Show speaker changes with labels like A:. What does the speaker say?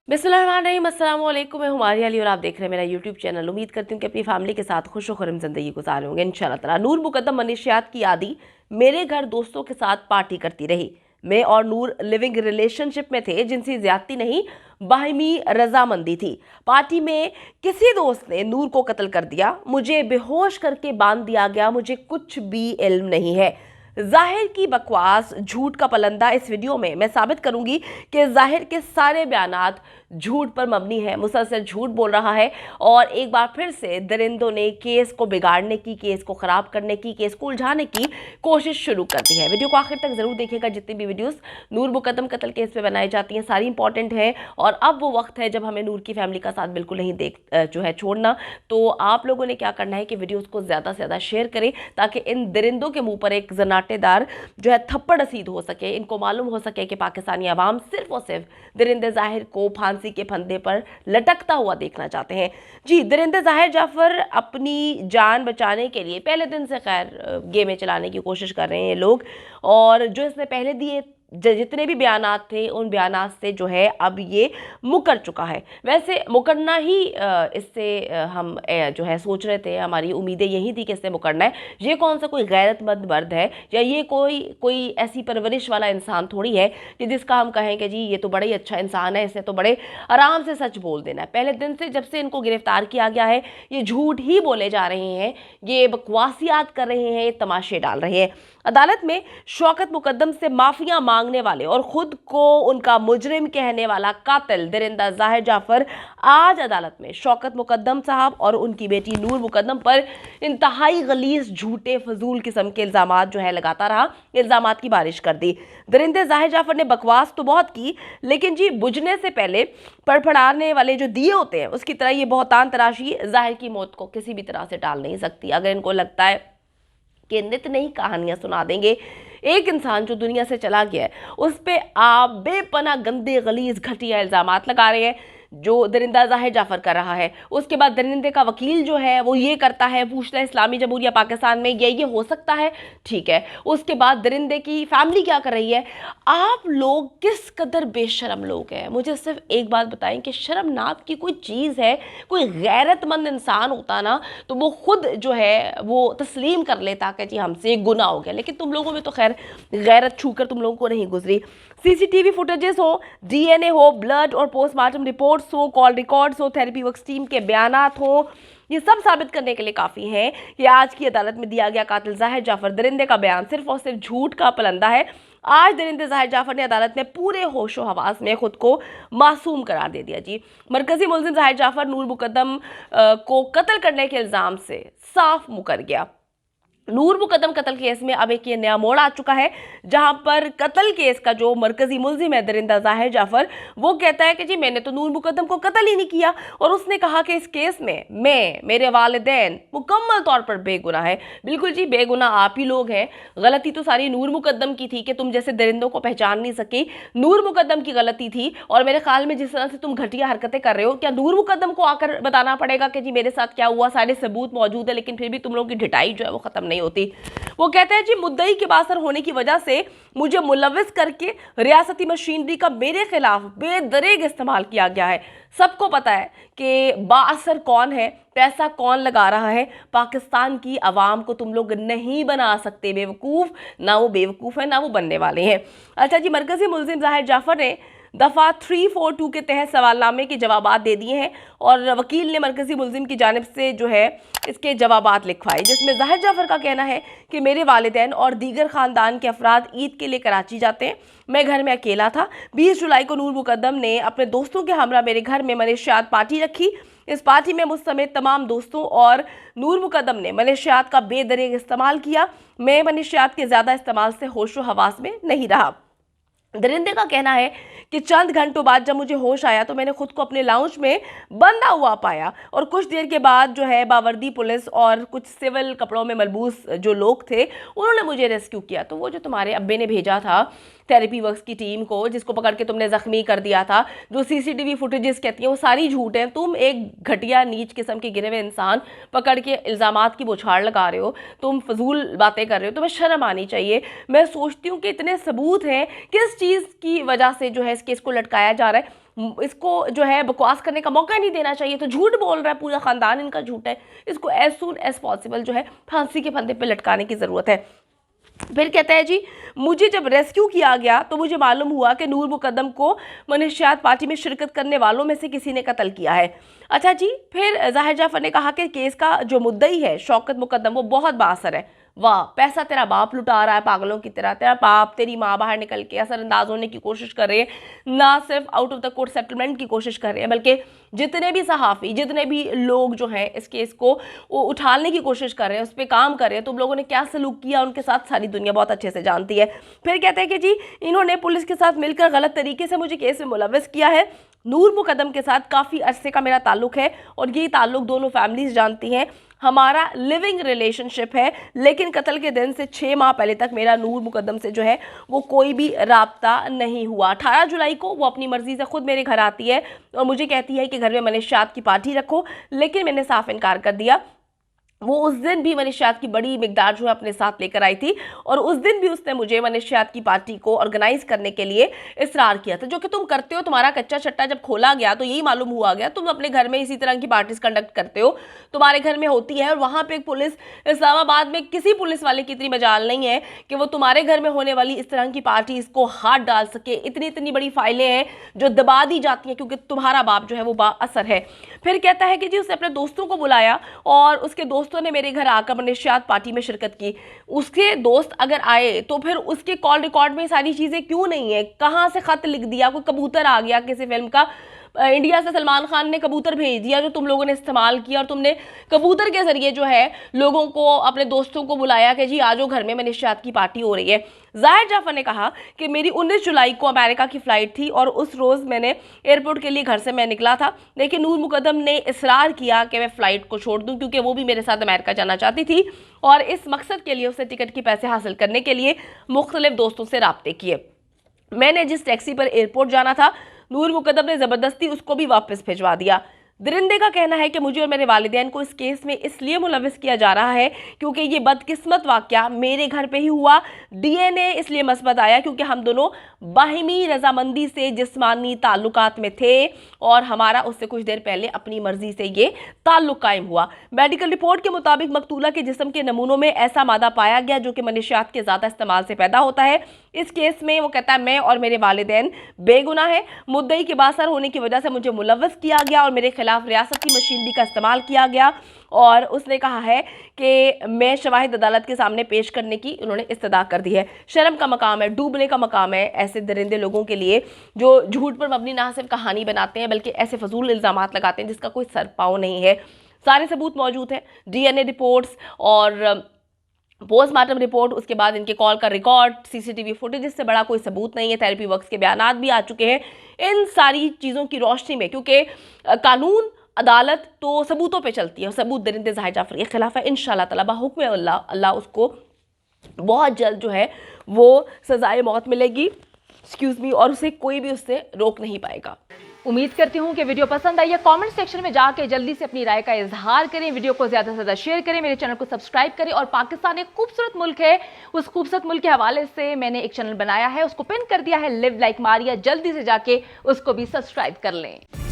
A: बिस्मिल्लाहिर्रहमानिर्रहीम, अस्सलाम वालेकुम। मैं हुमारी अली और आप देख रहे हैं मेरा यूट्यूब चैनल। उम्मीद करती हूँ कि अपनी फैमिली के साथ खुश खुरम ज़िंदगी गुजार होंगे इंशाल्लाह ताला। नूर मुकद्दम मनीशियात की आदि मेरे घर दोस्तों के साथ पार्टी करती रही। मैं और नूर लिविंग रिलेशनशिप में थे, जिनसी ज्यादती नहीं बाहिमी रजामंदी थी। पार्टी में किसी दोस्त ने नूर को कत्ल कर दिया। मुझे बेहोश करके बांध दिया गया। मुझे कुछ भी इल्म नहीं है। जाहिर की बकवास, झूठ का पलंदा। इस वीडियो में मैं साबित करूंगी कि जाहिर के सारे बयानात झूठ पर मबनी है, मुसलसल झूठ बोल रहा है और एक बार फिर से दरिंदों ने केस को बिगाड़ने की, केस को खराब करने की, केस को उलझाने की कोशिश शुरू कर दी है। वीडियो को आखिर तक जरूर देखिएगा। जितनी भी वीडियोस नूर मुकद्दम कत्ल केस पे बनाई जाती हैं सारी इंपॉर्टेंट हैं और अब वो वक्त है जब हमें नूर की फैमिली का साथ बिल्कुल नहीं छोड़ना। तो आप लोगों ने क्या करना है कि वीडियोस को ज़्यादा से ज़्यादा शेयर करें ताकि इन दरिंदों के मुंह पर एक जनाटेदार थप्पड़ रसीद हो सके। इनको मालूम हो सके कि पाकिस्तानी अवाम सिर्फ और सिर्फ दरिंदे जाहिर को फांसी के फंदे पर लटकता हुआ देखना चाहते हैं। जी, दरिंदे जाहिर जाफर अपनी जान बचाने के लिए पहले दिन से खैर गेमें चलाने की कोशिश कर रहे हैं लोग, और जो इसने पहले दिए जितने भी बयानात थे उन बयानात से अब ये मुकर चुका है। वैसे मुकरना ही इससे हम सोच रहे थे, हमारी उम्मीदें यही थी कि इससे मुकरना है। ये कौन सा कोई गैरतमंद मर्द है या ये कोई ऐसी परवरिश वाला इंसान थोड़ी है कि जिसका हम कहें कि जी ये तो बड़ा ही अच्छा इंसान है, इसने तो बड़े आराम से सच बोल देना है। पहले दिन से जब से इनको गिरफ्तार किया गया है ये झूठ ही बोले जा रहे हैं, ये बकवासियात कर रहे हैं, ये तमाशे डाल रहे हैं। अदालत में शौकत मुकद्दम से माफिया मांगने वाले और खुद को उनका मुजरिम कहने वाला कातिल दरिंदा जाहिर जाफर आज अदालत में शौकत मुकद्दम साहब और उनकी बेटी नूर मुकद्दम पर इंतहाई गलीज, झूठे, फजूल किस्म के इल्जामात लगाता रहा। इल्जामात की बारिश कर दी। दरिंदे जाहिर जाफर ने बकवास तो बहुत की, लेकिन जी बुझने से पहले फड़फड़ाने वाले जो दिए होते हैं उसकी तरह ये बहुतान तराशी जाहिर की मौत को किसी भी तरह से टाल नहीं सकती। अगर इनको लगता है कि नित नई कहानियां सुना देंगे, एक इंसान जो दुनिया से चला गया है उस पर आप बेपना गंदे गलीज घटिया इल्जामात लगा रहे हैं जो दरिंदा जाहिर जाफर कर रहा है। उसके बाद दरिंदे का वकील जो है वो ये करता है, पूछता है इस्लामी जमहूरिया पाकिस्तान में ये हो सकता है, ठीक है। उसके बाद दरिंदे की फैमिली क्या कर रही है। आप लोग किस कदर बेशरम लोग हैं। मुझे सिर्फ एक बात बताएं कि शर्मनाक की कोई चीज़ है। कोई गैरतमंद इंसान होता ना तो वो खुद वो तस्लीम कर लेता कि जी हमसे एक गुनाह हो गया, लेकिन तुम लोगों में तो खैर गैरत छूकर तुम लोगों को नहीं गुजरी। सीसीटीवी फुटेजेस हो, डीएनए हो, ब्लड और पोस्टमार्टम रिपोर्ट्स हो, कॉल रिकॉर्ड्स हो, थेरेपी वर्क्स टीम के बयानात हो, ये सब साबित करने के लिए काफ़ी है कि आज की अदालत में दिया गया कातिल जाहिर जाफर दरिंदे का बयान सिर्फ और सिर्फ झूठ का पलंदा है। आज दरिंदे जाहिर जाफर ने अदालत में पूरे होशो हवास में खुद को मासूम करार दे दिया। जी, मरकजी मुलजिम जाहिर जाफर नूर मुकद्दम को कत्ल करने के इल्ज़ाम से साफ मुकर गया। नूर मुकद्दम कत्ल केस में अब एक ये नया मोड़ आ चुका है, जहां पर कत्ल केस का जो मरकजी मुलजिम है दरिंदा जाहिर जाफर, वो कहता है कि जी मैंने तो नूर मुकद्दम को कत्ल ही नहीं किया, और उसने कहा कि इस केस में मेरे वालिदैन मुकम्मल तौर पर बेगुनाह है। बिल्कुल जी, बेगुनाह आप ही लोग हैं। गलती तो सारी नूर मुकद्दम की थी कि तुम जैसे दरिंदों को पहचान नहीं सकी। नूर मुकद्दम की गलती थी, और मेरे ख्याल में जिस तरह से तुम घटिया हरकतें कर रहे हो, क्या नूर मुकद्दम को आकर बताना पड़ेगा कि जी मेरे साथ क्या हुआ। सारे सबूत मौजूद है, लेकिन फिर भी तुम लोगों की ढिठाई वो खत्म नहीं होती। वो कहते हैं जी मुद्दई के बासर होने की वजह से मुझे मुलविस करके रियासती मशीनरी का मेरे खिलाफ बेदरेग इस्तेमाल किया गया है। सबको पता है कि बासर कौन है, पैसा कौन लगा रहा है। पाकिस्तान की आवाम को तुम लोग नहीं बना सकते बेवकूफ़। ना वो बेवकूफ़ है ना वो बनने वाले हैं। अच्छा जी, मरकजी मुलजिम जाहिर जाफर ने दफ़ा 342 के तहत सवालनामे के जवाबात दे दिए हैं, और वकील ने मरकजी मुलजिम की जानिब से इसके जवाबात लिखवाए, जिसमें जाहिर जाफर का कहना है कि मेरे वालिदैन और दीगर ख़ानदान के अफराद ईद के लिए कराची जाते हैं। मैं घर में अकेला था। 20 जुलाई को नूर मुकद्दम ने अपने दोस्तों के हमरा मेरे घर में मनीशियात पार्टी रखी। इस पार्टी में मुझ समेत तमाम दोस्तों और नूर मुकद्दम ने मनीशियात का बेदरेग इस्तेमाल किया। मैं मनीशियात के ज़्यादा इस्तेमाल से होशो हवास में नहीं रहा। दरिंदे का कहना है कि चंद घंटों बाद जब मुझे होश आया तो मैंने खुद को अपने लाउंज में बंधा हुआ पाया, और कुछ देर के बाद बावर्दी पुलिस और कुछ सिविल कपड़ों में मलबूस जो लोग थे उन्होंने मुझे रेस्क्यू किया। तो वो जो तुम्हारे अब्बे ने भेजा था थेरेपी वर्क्स की टीम को, जिसको पकड़ के तुमने जख्मी कर दिया था, जो सीसीटीवी फुटेजेस कहती हैं वो सारी झूठ हैं। तुम एक घटिया नीच किस्म के गिरे हुए इंसान पकड़ के इल्ज़ामात की बौछार लगा रहे हो, तुम फजूल बातें कर रहे हो, तुम्हें शर्म आनी चाहिए। मैं सोचती हूँ कि इतने सबूत हैं, किस चीज़ की वजह से इस केस को लटकाया जा रहा है। इसको जो है बकवास करने का मौका नहीं देना चाहिए। तो झूठ बोल रहा है, पूरा खानदान इनका झूठ है, इसको एज सून एज पॉसिबल जो है फांसी के फंदे पे लटकाने की ज़रूरत है। फिर कहता है जी, मुझे जब रेस्क्यू किया गया तो मुझे मालूम हुआ कि नूर मुकद्दम को मनशियात पार्टी में शिरकत करने वालों में से किसी ने कत्ल किया है। अच्छा जी, फिर ज़ाहिर जाफर ने कहा कि केस का जो मुद्दई है शौकत मुकद्दम, वो बहुत बाअसर है। वाह, पैसा तेरा बाप लुटा रहा है पागलों की तरह, तेरा बाप तेरी माँ बाहर निकल के असरअंदाज होने की कोशिश कर रहे हैं, ना सिर्फ out of the court settlement की कोशिश कर रहे हैं, बल्कि जितने भी सहाफ़ी, जितने भी लोग जो हैं इस केस को उठाने की कोशिश कर रहे हैं, उस पर काम कर रहे हैं, तुम लोगों ने क्या सलूक किया उनके साथ सारी दुनिया बहुत अच्छे से जानती है। फिर कहते हैं कि जी, इन्होंने पुलिस के साथ मिलकर गलत तरीके से मुझे केस में मुलव्वस किया है। नूर मुकद्दम के साथ काफ़ी अरसे का मेरा ताल्लुक है और ये ताल्लुक दोनों फैमिलीज जानती हैं, हमारा लिविंग रिलेशनशिप है, लेकिन कत्ल के दिन से 6 माह पहले तक मेरा नूर मुकद्दम से जो है वो कोई भी राब्ता नहीं हुआ। 18 जुलाई को वो अपनी मर्जी से खुद मेरे घर आती है और मुझे कहती है कि घर में मनशियात की पार्टी रखो, लेकिन मैंने साफ इनकार कर दिया। वो उस दिन भी मनशियात की बड़ी मिकदार जो है अपने साथ लेकर आई थी और उस दिन भी उसने मुझे मनशियात की पार्टी को ऑर्गेनाइज करने के लिए इसरार किया था, जो कि तुम करते हो। तुम्हारा कच्चा चट्टा जब खोला गया तो यही मालूम हुआ गया तुम अपने घर में इसी तरह की पार्टीज कंडक्ट करते हो, तुम्हारे घर में होती है। और वहाँ पे पुलिस, इस्लामाबाद में किसी पुलिस वाले की इतनी मजाल नहीं है कि वो तुम्हारे घर में होने वाली इस तरह की पार्टीज को हाथ डाल सके। इतनी इतनी बड़ी फाइलें हैं जो दबा दी जाती हैं क्योंकि तुम्हारा बाप जो है वो बाअसर है। फिर कहता है कि जी, उसने अपने दोस्तों को बुलाया और उसके दोस्तों ने मेरे घर आकर मनशियात पार्टी में शिरकत की। उसके दोस्त अगर आए तो फिर उसके कॉल रिकॉर्ड में सारी चीज़ें क्यों नहीं है? कहाँ से खत लिख दिया, कोई कबूतर आ गया किसी फिल्म का, इंडिया से सलमान खान ने कबूतर भेज दिया जो तुम लोगों ने इस्तेमाल किया और तुमने कबूतर के जरिए जो है लोगों को, अपने दोस्तों को बुलाया कि जी आज घर में मनशियात की पार्टी हो रही है। ज़ाहिर जाफर ने कहा कि मेरी 19 जुलाई को अमेरिका की फ़्लाइट थी और उस रोज़ मैंने एयरपोर्ट के लिए घर से मैं निकला था, लेकिन नूर मुकद्दम ने इसरार किया कि मैं फ़्लाइट को छोड़ दूं क्योंकि वो भी मेरे साथ अमेरिका जाना चाहती थी और इस मकसद के लिए उसने टिकट के पैसे हासिल करने के लिए मुख्तलिफ दोस्तों से राब्ते किए। मैंने जिस टैक्सी पर एयरपोर्ट जाना था, नूर मुकद्दम ने ज़बरदस्ती उसको भी वापस भिजवा दिया। दरिंदे का कहना है कि मुझे और मेरे वालिदैन को इस केस में इसलिए मुलविस किया जा रहा है क्योंकि ये बदकिस्मत वाक़या मेरे घर पे ही हुआ। डीएनए इसलिए मस्बत आया क्योंकि हम दोनों बाहिमी रजामंदी से जिस्मानी ताल्लुकात में थे और हमारा उससे कुछ देर पहले अपनी मर्जी से ये ताल्लुक कायम हुआ। मेडिकल रिपोर्ट के मुताबिक मकतूला के जिस्म के नमूनों में ऐसा मादा पाया गया जो कि मनशियात के ज़्यादा इस्तेमाल से पैदा होता है। इस केस में वो कहता है मैं और मेरे वालिदैन बेगुनाह है। मुद्दई के बासर होने की वजह से मुझे मुलव्वस किया गया और मेरे खिलाफ रियासती मशीनरी का इस्तेमाल किया गया और उसने कहा है कि मैं शवाहिद अदालत के सामने पेश करने की उन्होंने इस्तदा कर दी है। शर्म का मकाम है, डूबने का मकाम है ऐसे दरिंदे लोगों के लिए जो झूठ पर मबनी ना सिर्फ कहानी बनाते हैं बल्कि ऐसे फजूल इल्ज़ामात लगाते हैं जिसका कोई सर पाँव नहीं है। सारे सबूत मौजूद हैं, डीएनए रिपोर्ट्स और पोस्टमार्टम रिपोर्ट, उसके बाद इनके कॉल का रिकॉर्ड, सीसीटीवी फुटेज, इससे बड़ा कोई सबूत नहीं है। थेरेपी वर्क्स के बयानात भी आ चुके हैं। इन सारी चीज़ों की रोशनी में, क्योंकि कानून अदालत तो सबूतों पे चलती है और सबूत दरिंदे ज़ाहिर जाफर के खिलाफ है। इंशाअल्लाह ताला बाहुक्म अल्लाह उसको बहुत जल्द जो है वो सजाए मौत मिलेगी, एक्सक्यूज़ मी, और उसे कोई भी उससे रोक नहीं पाएगा।
B: उम्मीद करती हूँ कि वीडियो पसंद आई है। कमेंट सेक्शन में जाके जल्दी से अपनी राय का इजहार करें, वीडियो को ज़्यादा से ज़्यादा शेयर करें, मेरे चैनल को सब्सक्राइब करें। और पाकिस्तान एक खूबसूरत मुल्क है, उस खूबसूरत मुल्क के हवाले से मैंने एक चैनल बनाया है, उसको पिन कर दिया है, लिव लाइक मारिया, जल्दी से जाके उसको भी सब्सक्राइब कर लें।